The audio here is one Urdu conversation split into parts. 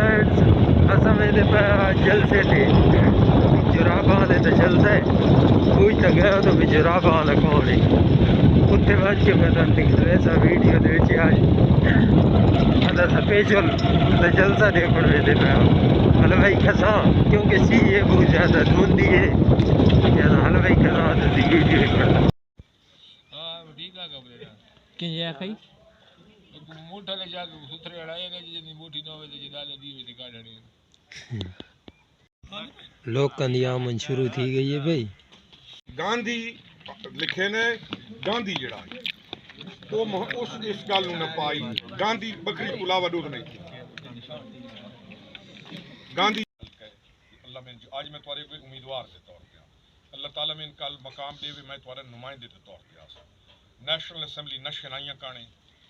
سائڈ اساں ویلے پہ جلسے تھے جراباں دے تے جلسہ ہے کوئی تے گیا تو بھی جراباں دا کون ہے اتنے بج کے میں نکلے سا ویڈیو دے وچ آج ادا سپیشل دا جلسہ دیکھن ویلے پہ حلوائی کھساں کیونکہ سی ہے بہت زیادہ دھندی ہے زیادہ حلوائی کھساں تو دی ویڈیو کرنا ٹھیک ہے کہ یہ خی موٹا کے جا کے ستھرے اڑائے گا جی موٹی نہ ہوئے تو جی ڈالے دی ہوئے کاڑھنے لوکاں دی آمن شروع تھی گئی ہے بھائی گاندھی لکھے نے گاندھی جڑا وہ اس گل نہ پائی گاندھی بکری تو علاوہ دودھ نہیں گاندھی اللہ میں آج میں تمہارے کوئی امیدوار کے طور پہ اللہ تعالیٰ میں ان کا مقام دے میں تمہارے نمائندے کے طور پہ نیشنل اسمبلی نہ شنائیاں کانے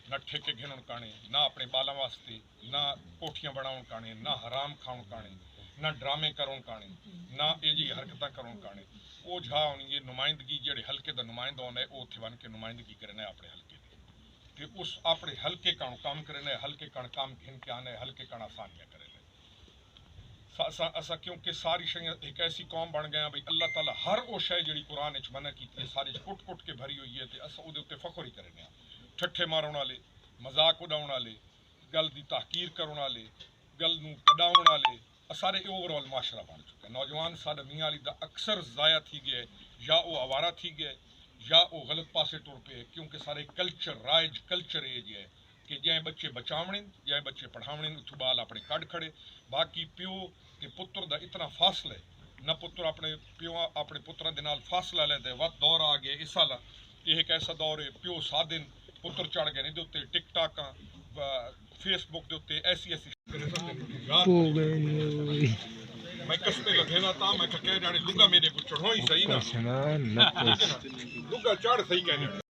نہ ٹھیکے گھنن کانے نہ اپنے بالاں واسطے نہ کوٹھیاں بناؤن کانے نہ حرام کھاؤن کانے نہ ڈرامے کرون کانے نہ یہ جی حرکتیں کرون کانے وہ جہاں ہونی یہ نمائندگی جڑے حلقے دا نمائندہ ہونا ہے وہ اتنے بن کے نمائندگی کرنا ہے اپنے حلقے کی کہ اس اپنے حلقے کانو کام کرنا ہے حلقے کان کام گھن کے آنا ہے حلقے کان آسانیاں کرنا ہے اسا کیونکہ ساری شیاں ایک ایسی قوم بن گیا بھائی اللہ تعالیٰ ہر وہ شے جڑی قرآن وچ منع کی ساری کٹ کٹ کے بھری ہوئی ہے تے اسا او دے اوتے فخر ہی کرنے ہیں ٹھٹھے مارن والے مذاق اڑاؤن والے گل دی تحقیر کرن والے گل نو کڈاؤن والے سارے اوور آل معاشرہ بن چکے ہیں نوجوان سارا میاں علی دا اکثر ضائع تھی گئے یا وہ آوارہ تھی گئے یا وہ غلط پاسے ٹر پے کیونکہ سارے کلچر رائج کلچر یہ ہے کہ جائیں بچے بچاونے جائیں بچے پڑھاونے اتھو بال اپنے کڈ کھڑے باقی پیو کہ پتر دا اتنا فاصلہ ہے نہ پتر اپنے پیو اپنے پترا دے نال فاصلہ لے دے وقت دور آ گیا اس والا یہ ایک ایسا دور ہے پیو سادن پتر چڑھ گئے نہیں دے ٹک ٹاکاں فیس بک دے اتنے ایسی میں قسمے لگینا تھا میں کہہ جانے لگا میرے کو چڑھو ہی صحیح نا لگا چڑھ صحیح کہنے